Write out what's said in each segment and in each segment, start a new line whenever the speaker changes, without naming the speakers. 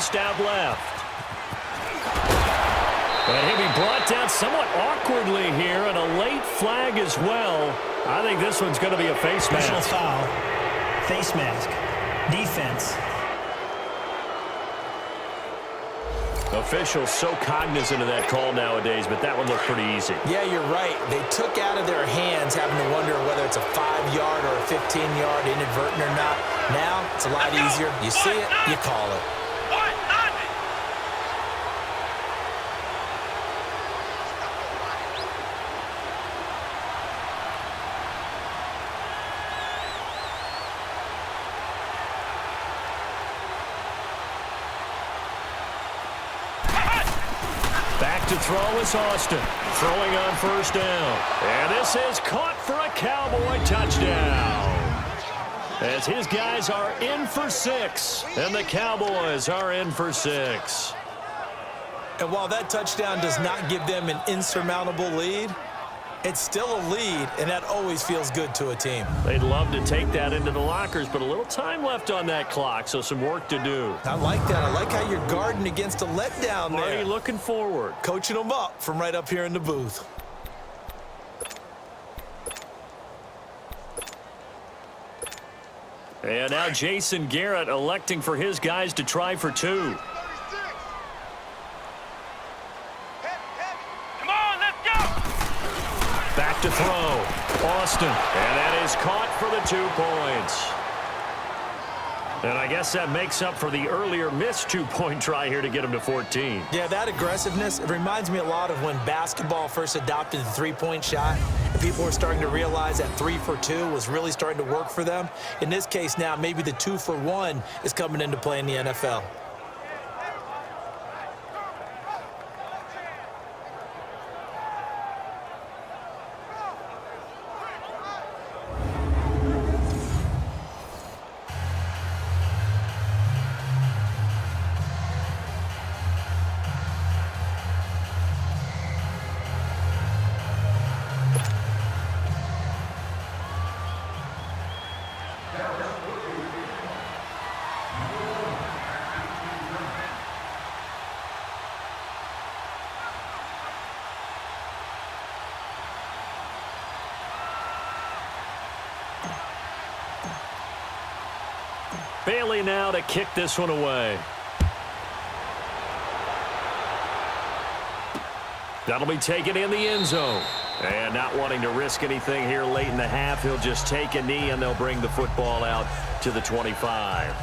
spaced out left. And he'll be brought down somewhat awkwardly here, and a late flag as well. I think this one's going to be a face mask.
Personal foul. Face mask. Defense.
Officials so cognizant of that call nowadays, but that one looked pretty easy.
Yeah, you're right. They took out of their hands having to wonder whether it's a 5-yard or a 15-yard inadvertent or not. Now, it's a lot easier. You see it, you call it.
Back to throw is Austin. Throwing on first down. And this is caught for a Cowboy touchdown. As his guys are in for 6. And the Cowboys are in for 6.
And while that touchdown does not give them an insurmountable lead, it's still a lead, and that always feels good to a team.
They'd love to take that into the lockers, but a little time left on that clock, so some work to do.
I like that. I like how you're guarding against a letdown there.
Already looking forward.
Coaching them up from right up here in the booth.
And now Jason Garrett electing for his guys to try for 2. Back to throw. Austin. And that is caught for the 2 points. And I guess that makes up for the earlier missed 2-point try here to get him to 14.
Yeah, that aggressiveness, it reminds me a lot of when basketball first adopted the 3-point shot. And people were starting to realize that 3 for 2 was really starting to work for them. In this case now, maybe the 2 for 1 is coming into play in the NFL.
Bailey now to kick this one away. That'll be taken in the end zone. And not wanting to risk anything here late in the half, he'll just take a knee and they'll bring the football out to the 25.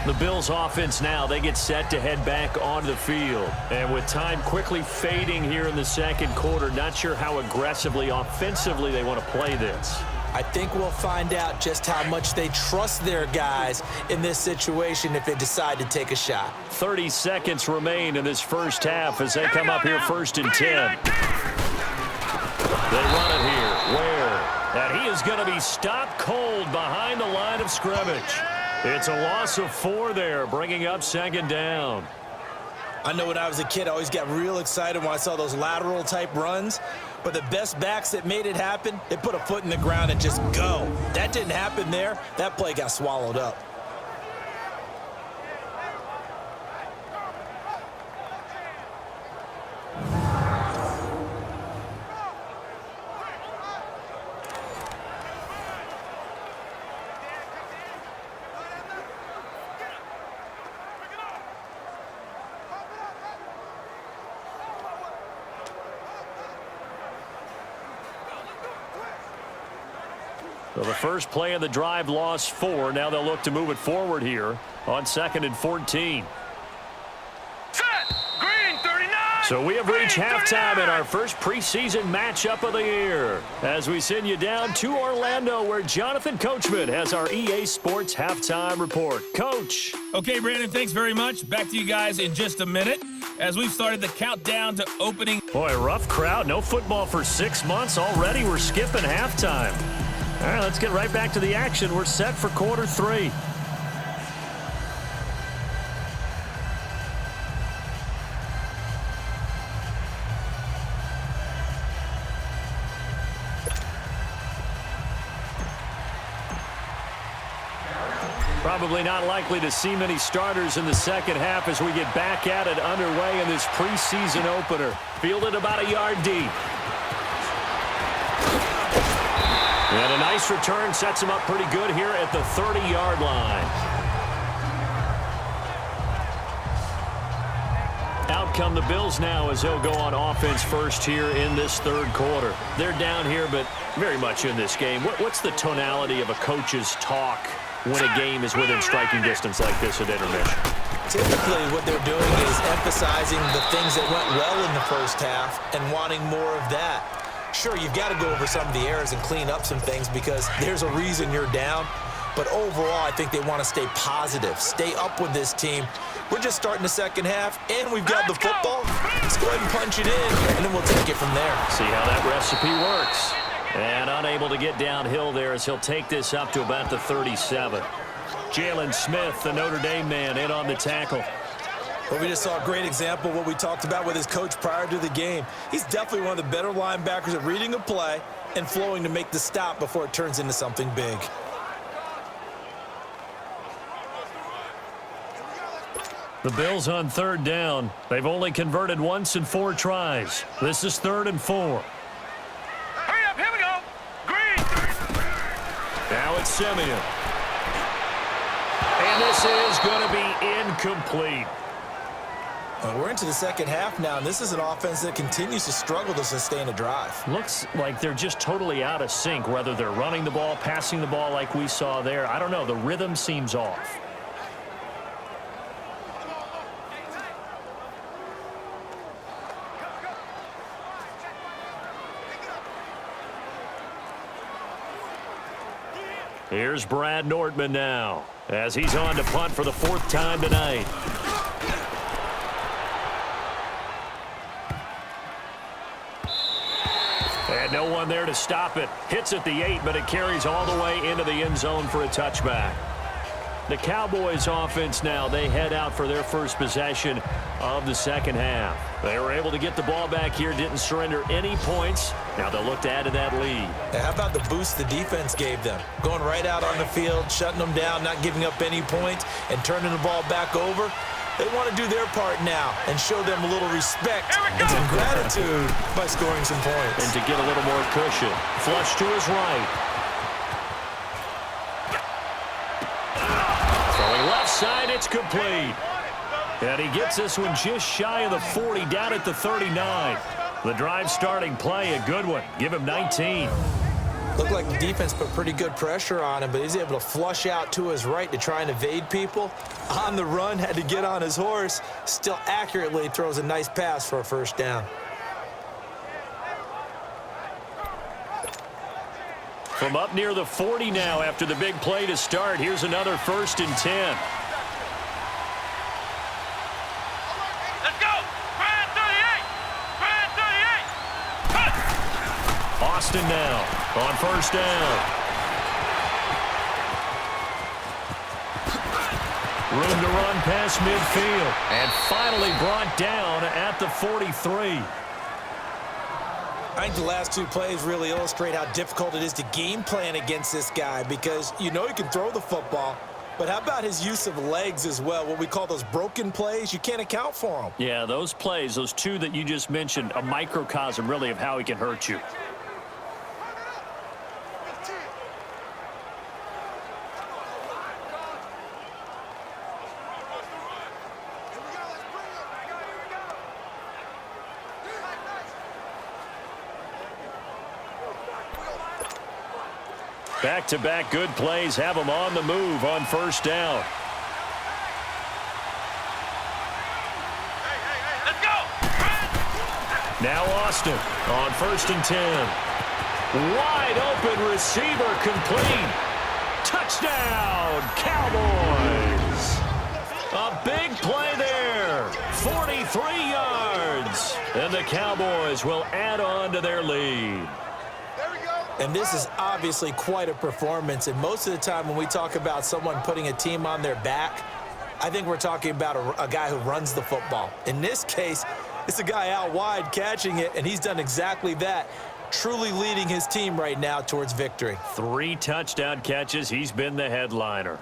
The Bills offense now, they get set to head back onto the field. And with time quickly fading here in the second quarter, not sure how aggressively, offensively they want to play this.
I think we'll find out just how much they trust their guys in this situation if they decide to take a shot.
30 seconds remain in this first half as they come up here 1st and 10. They run it here. Ware. And he is going to be stopped cold behind the line of scrimmage. It's a loss of 4 there, bringing up 2nd down.
I know when I was a kid, I always got real excited when I saw those lateral type runs. But the best backs that made it happen, they put a foot in the ground and just go. That didn't happen there. That play got swallowed up.
Well, the first play of the drive lost 4. Now they'll look to move it forward here on 2nd and 14.
Set. Green 39.
So we have reached halftime in our first preseason matchup of the year as we send you down to Orlando where Jonathan Coachman has our EA Sports halftime report. Coach.
Okay, Brandon, thanks very much. Back to you guys in just a minute as we've started the countdown to opening.
Boy, rough crowd. No football for 6 months. Already we're skipping halftime. All right, let's get right back to the action. We're set for quarter 3. Probably not likely to see many starters in the second half as we get back at it underway in this preseason opener. Fielded about a yard deep. And a nice return sets him up pretty good here at the 30-yard line. Out come the Bills now as they'll go on offense first here in this third quarter. They're down here, but very much in this game. What's the tonality of a coach's talk when a game is within striking distance like this at intermission?
Typically, what they're doing is emphasizing the things that went well in the first half and wanting more of that. Sure, you've got to go over some of the errors and clean up some things because there's a reason you're down. But overall, I think they want to stay positive, stay up with this team. We're just starting the second half, and we've got the football. Let's go ahead and punch it in, and then we'll take it from there.
See how that recipe works. And unable to get downhill there as he'll take this up to about the 37. Jalen Smith, the Notre Dame man, in on the tackle.
Well, we just saw a great example of what we talked about with his coach prior to the game. He's definitely one of the better linebackers at reading a play and flowing to make the stop before it turns into something big.
The Bills on third down. They've only converted once in 4 tries. This is 3rd and 4.
Hurry up, here we go. Green.
Now it's Simeon. And this is going to be incomplete.
We're into the second half now, and this is an offense that continues to struggle to sustain a drive.
Looks like they're just totally out of sync, whether they're running the ball, passing the ball like we saw there. I don't know. The rhythm seems off. Here's Brad Nordman now as he's on to punt for the 4th time tonight. And no one there to stop it. Hits at the 8, but it carries all the way into the end zone for a touchback. The Cowboys offense now, they head out for their first possession of the second half. They were able to get the ball back here, didn't surrender any points. Now they'll look to add to that lead.
How about the boost the defense gave them? Going right out on the field, shutting them down, not giving up any points, and turning the ball back over. They want to do their part now and show them a little respect and some gratitude by scoring some points.
And to get a little more cushion. Flush to his right. Throwing left side, it's complete. And he gets this one just shy of the 40, down at the 39. The drive starting play, a good one. Give him 19.
Looked like the defense put pretty good pressure on him, but he's able to flush out to his right to try and evade people. On the run, had to get on his horse. Still accurately throws a nice pass for a first down.
From up near the 40 now after the big play to start. Here's another 1st and 10.
Let's go. Brad 38. Brad 38. Cut.
Austin now on first down. Room to run past midfield. And finally brought down at the 43.
I think the last 2 plays really illustrate how difficult it is to game plan against this guy because you know he can throw the football, but how about his use of legs as well? What we call those broken plays, you can't account for them.
Yeah, those plays, those 2 that you just mentioned, a microcosm really of how he can hurt you. Back-to-back good plays have them on the move on first down.
Let's go.
Now Austin on 1st and 10. Wide open receiver complete. Touchdown, Cowboys. A big play there. 43 yards. And the Cowboys will add on to their lead.
And this is obviously quite a performance. And most of the time when we talk about someone putting a team on their back, I think we're talking about a guy who runs the football. In this case, it's a guy out wide catching it, and he's done exactly that, truly leading his team right now towards victory.
3 touchdown catches. He's been the headliner.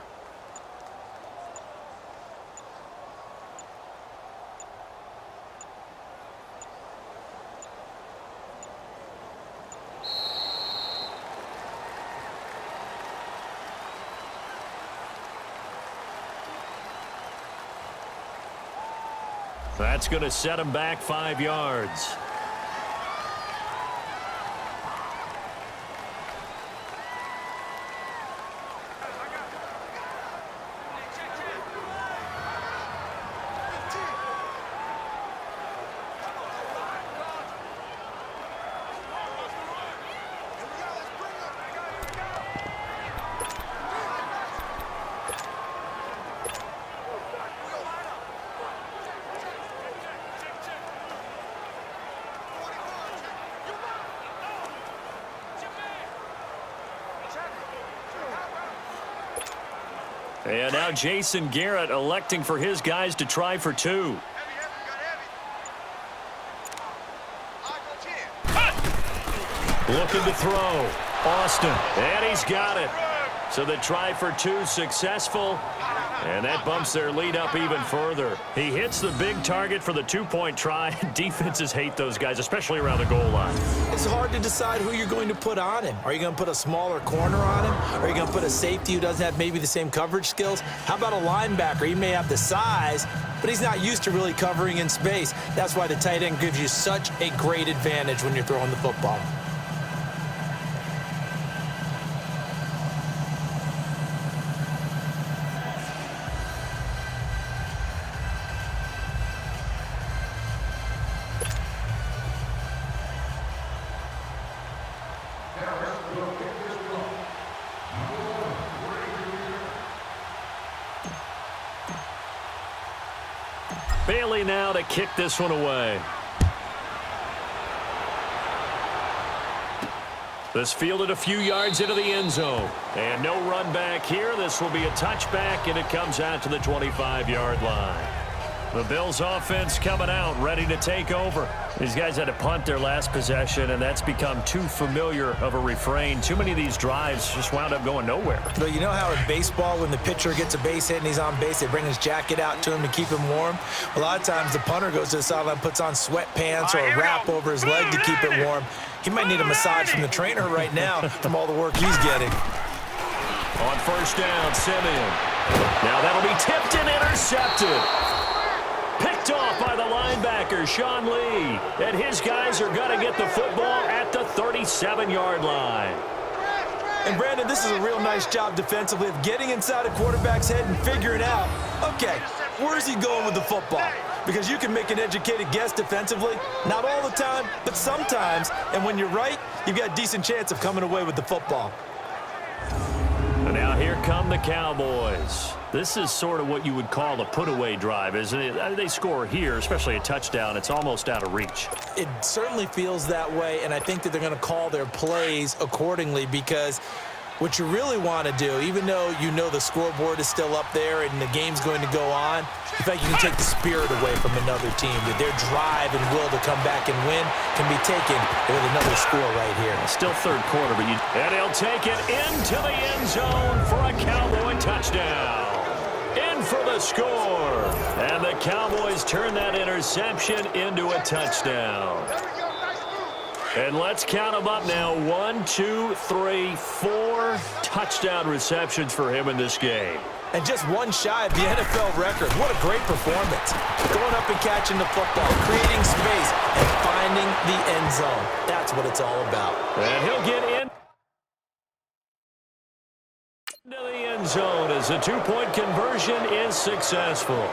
That's going to set him back 5 yards. And now Jason Garrett electing for his guys to try for 2. Looking to throw. Austin. And he's got it. So the try for 2 successful. And that bumps their lead up even further. He hits the big target for the 2-point try. Defenses hate those guys, especially around the goal line.
It's hard to decide who you're going to put on him. Are you going to put a smaller corner on him? Are you going to put a safety who doesn't have maybe the same coverage skills? How about a linebacker? He may have the size, but he's not used to really covering in space. That's why the tight end gives you such a great advantage when you're throwing the football.
Bailey now to kick this one away. This fielded a few yards into the end zone. And no run back here. This will be a touchback, and it comes out to the 25-yard line. The Bills offense coming out, ready to take over. These guys had to punt their last possession, and that's become too familiar of a refrain. Too many of these drives just wound up going nowhere.
But you know how in baseball, when the pitcher gets a base hit and he's on base, they bring his jacket out to him to keep him warm? A lot of times the punter goes to the sideline, puts on sweatpants or a wrap over his leg to keep it warm. He might need a massage from the trainer right now from all the work he's getting.
On first down, Simeon. Now that'll be tipped and intercepted. Picked off by the linebacker, Sean Lee. And his guys are going to get the football at the 37-yard line.
And, Brandon, this is a real nice job defensively of getting inside a quarterback's head and figuring out, okay, where's he going with the football? Because you can make an educated guess defensively, not all the time, but sometimes. And when you're right, you've got a decent chance of coming away with the football.
And now here come the Cowboys. This is sort of what you would call a put-away drive, isn't it? They score here, especially a touchdown. It's almost out of reach.
It certainly feels that way, and I think that they're going to call their plays accordingly because what you really want to do, even though you know the scoreboard is still up there and the game's going to go on, in fact, you can take the spirit away from another team. That their drive and will to come back and win can be taken with another score right here.
Still third quarter, but and he'll take it into the end zone for a Cowboy touchdown. In for the score. And the Cowboys turn that interception into a touchdown. And let's count them up now. 1, 2, 3, 4 touchdown receptions for him in this game.
And just one shy of the NFL record. What a great performance. Going up and catching the football, creating space, and finding the end zone. That's what it's all about.
And he'll get in to the end zone as the 2-point conversion is successful.